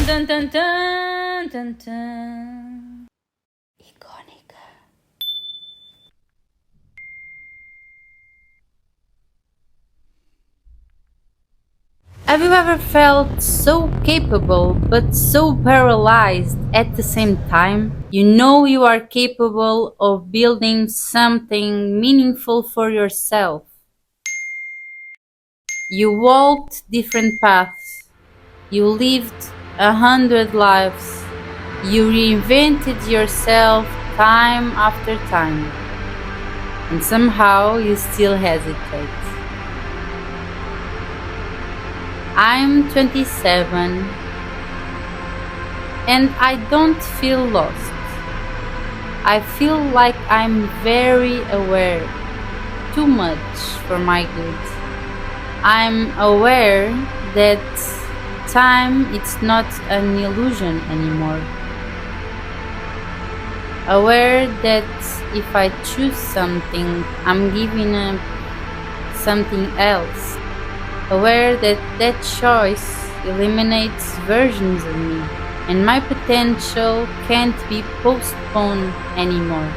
dun, dun, dun, dun, dun. Icónica. Have you ever felt so capable but so paralyzed at the same time? You know you are capable of building something meaningful for yourself. You walked different paths. You lived 100 lives. You reinvented yourself time after time. And somehow you still hesitate. I'm 27 and I don't feel lost. I feel like I'm very aware, too much for my good. I'm aware that time is not an illusion anymore. Aware that if I choose something, I'm giving up something else. Aware that that choice eliminates versions of me, and my potential can't be postponed anymore.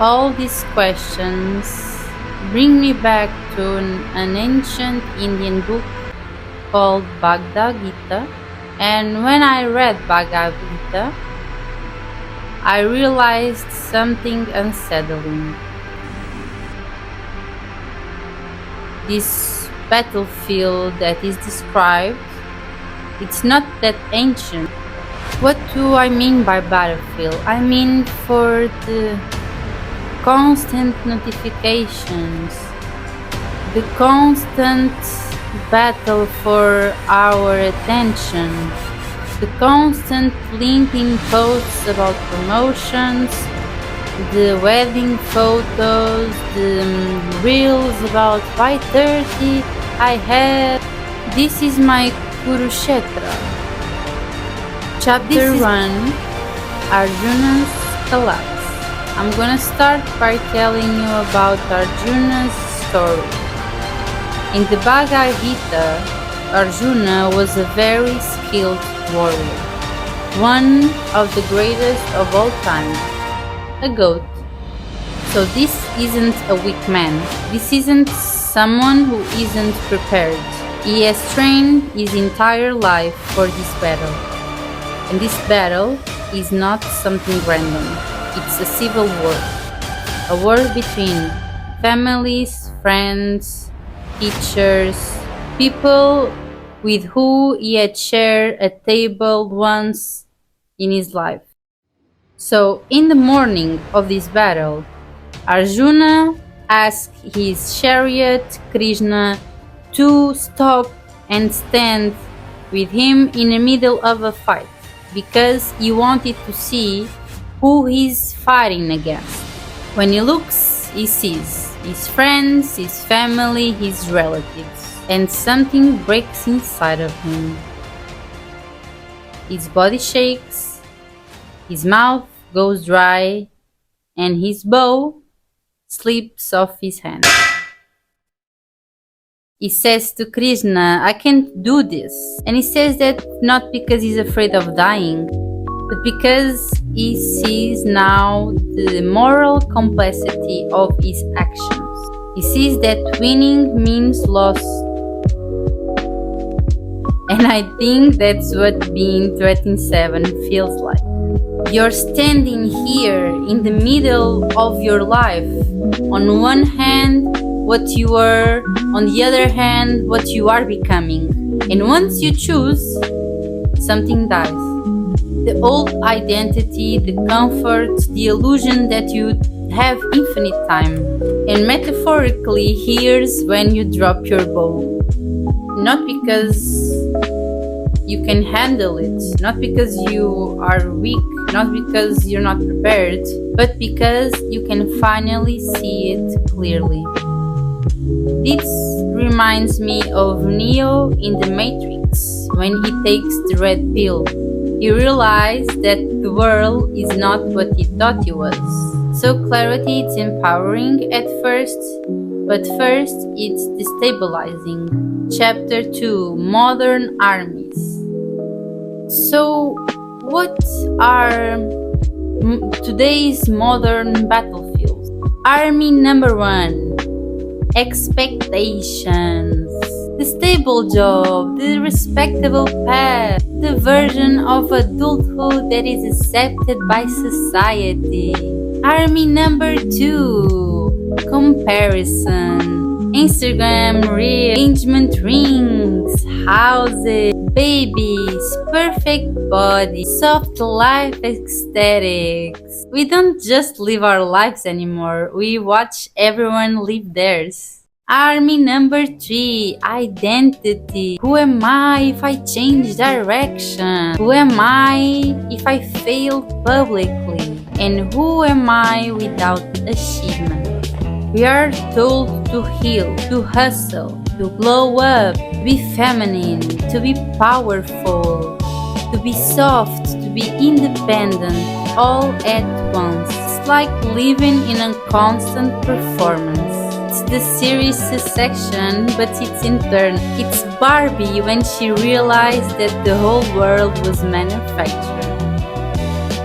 All these questions bring me back to an ancient Indian book called Bhagavad Gita, and when I read Bhagavad Gita, I realized something unsettling. This battlefield that is described, it's not that ancient. What do I mean by battlefield? I mean for the constant notifications, the constant battle for our attention, the constant linking posts about promotions, the wedding photos, the reels about by 30 I had. This is my Kurukshetra. Chapter 1, Arjuna's collapse. I'm gonna start by telling you about Arjuna's story. In the Bhagavad Gita, Arjuna was a very skilled warrior, one of the greatest of all time. A goat. So this isn't a weak man. This isn't someone who isn't prepared. He has trained his entire life for this battle. And this battle is not something random. It's a civil war. A war between families, friends, teachers, people with who he had shared a table once in his life. So, in the morning of this battle, Arjuna asked his chariot Krishna to stop and stand with him in the middle of a fight because he wanted to see who he's fighting against. When he looks, he sees his friends, his family, his relatives, and something breaks inside of him. His body shakes, his mouth goes dry, and his bow slips off his hand. He says to Krishna, I can't do this. And he says that not because he's afraid of dying, but because he sees now the moral complexity of his actions. He sees that winning means loss. And I think that's what being 27 feels like. You're standing here in the middle of your life. On one hand, what you were, on the other hand, what you are becoming. And once you choose, something dies. The old identity, the comfort, the illusion that you have infinite time. And metaphorically, here's when you drop your bow. Not because you can handle it, not because you are weak, not because you're not prepared, but because you can finally see it clearly. This reminds me of Neo in the Matrix when he takes the red pill. He realized that the world is not what he thought it was. So clarity is empowering at first, but first it's destabilizing. Chapter 2, Modern Armies. So, what are today's modern battlefields? Army number 1: expectations. The stable job, the respectable path, the version of adulthood that is accepted by society. Army number 2: comparison. Instagram reels, engagement rings, houses, babies, perfect body, soft life aesthetics. We don't just live our lives anymore, we watch everyone live theirs. Army number 3: identity. Who am I if I change direction? Who am I if I fail publicly? And who am I without achievement? We are told to heal, to hustle, to glow up, to be feminine, to be powerful, to be soft, to be independent, all at once. It's like living in a constant performance. It's the series Succession, but it's internal. It's Barbie when she realized that the whole world was manufactured.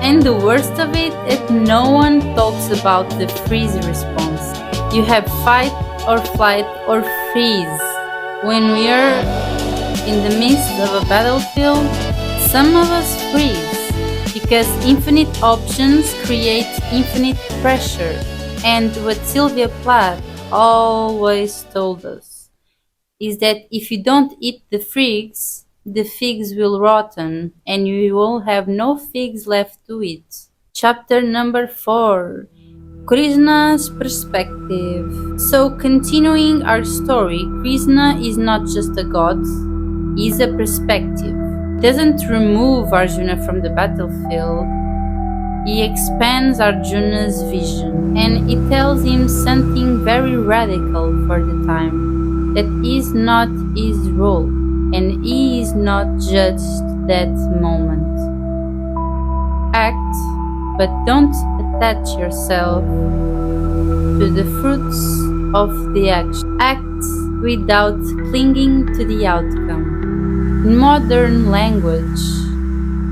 And the worst of it, that no one talks about the freeze response. You have fight or flight or freeze. When we are in the midst of a battlefield, some of us freeze because infinite options create infinite pressure. And what Sylvia Plath always told us is that if you don't eat the figs will rotten and you will have no figs left to eat. Chapter number 4: Krishna's perspective. So, continuing our story, Krishna is not just a god, he is a perspective. He doesn't remove Arjuna from the battlefield, he expands Arjuna's vision, and it tells him something very radical for the time, that is not his role, and he is not judged that moment. Act, but don't attach yourself to the fruits of the action. Act without clinging to the outcome. In modern language,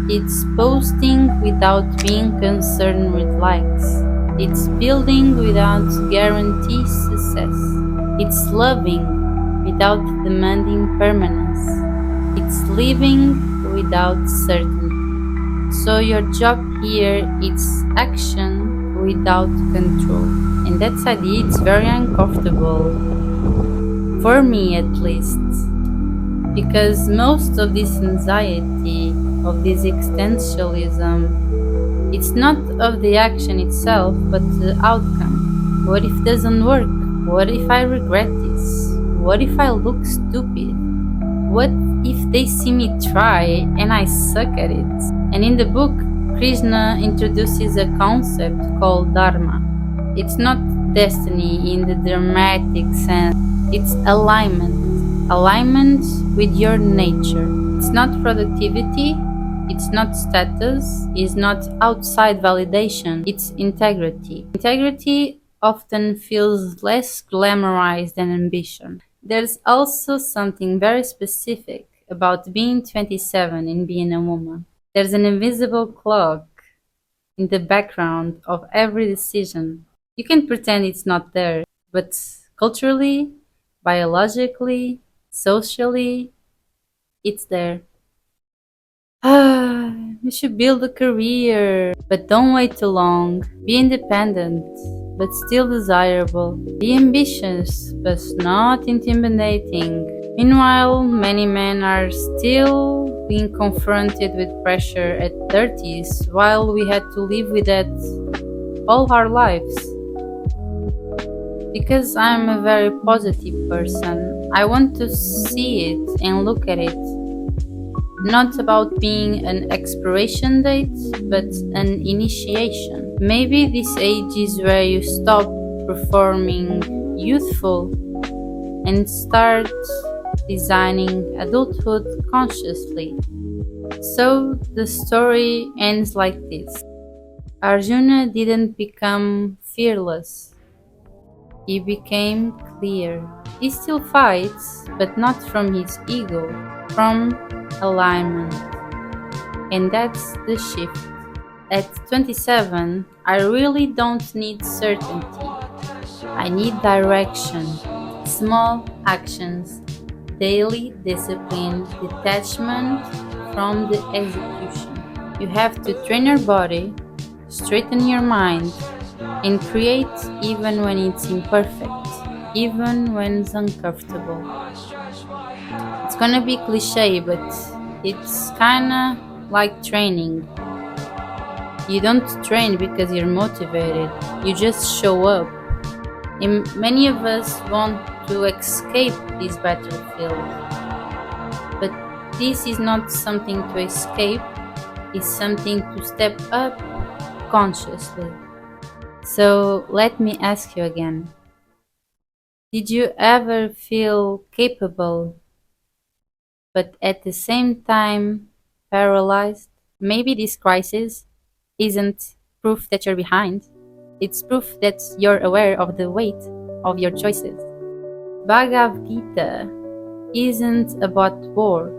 it's posting without being concerned with likes. It's building without guaranteed success. It's loving without demanding permanence. It's living without certainty. So your job here is action without control. And that idea is very uncomfortable. For me at least. Because most of this anxiety, of this existentialism, it's not of the action itself, but the outcome. What if it doesn't work? What if I regret this? What if I look stupid? What if they see me try and I suck at it? And in the book, Krishna introduces a concept called dharma. It's not destiny in the dramatic sense, it's alignment. Alignment with your nature. It's not productivity, it's not status, it's not outside validation, it's integrity. Integrity often feels less glamorized than ambition. There's also something very specific about being 27 and being a woman. There's an invisible clock in the background of every decision. You can pretend it's not there, but culturally, biologically, socially, it's there. You should build a career, but don't wait too long. Be independent, but still desirable. Be ambitious, but not intimidating. Meanwhile, many men are still being confronted with pressure at 30s, while we had to live with that all our lives. Because I'm a very positive person, I want to see it and look at it. Not about being an expiration date, but an initiation. Maybe this age is where you stop performing youthful and start designing adulthood consciously. So the story ends like this. Arjuna didn't become fearless. He became clear. He still fights, but not from his ego, from alignment. And that's the shift. At 27, I really don't need certainty. I need direction, small actions, daily discipline, detachment from the execution. You have to train your body, straighten your mind, and create even when it's imperfect, even when it's uncomfortable. It's gonna be cliche, but it's kinda like training. You don't train because you're motivated, you just show up. And many of us want to escape this battlefield, but this is not something to escape, it's something to step up consciously. So let me ask you again. Did you ever feel capable, but at the same time paralyzed? Maybe this crisis isn't proof that you're behind, it's proof that you're aware of the weight of your choices. Bhagavad Gita isn't about war,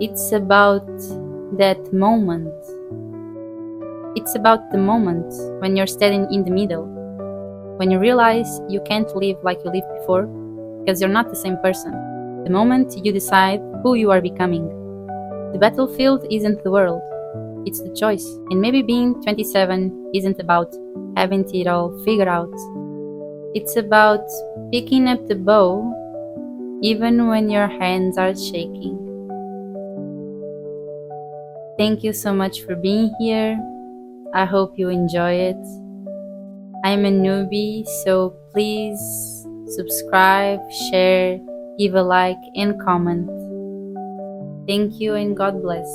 it's about that moment. It's about the moment when you're standing in the middle, when you realize you can't live like you lived before because you're not the same person. The moment you decide who you are becoming. The battlefield isn't the world, it's the choice. And maybe being 27 isn't about having it all figured out. It's about picking up the bow even when your hands are shaking. Thank you so much for being here. I hope you enjoy it. I'm a newbie, so please subscribe, share, give a like, and comment. Thank you and God bless.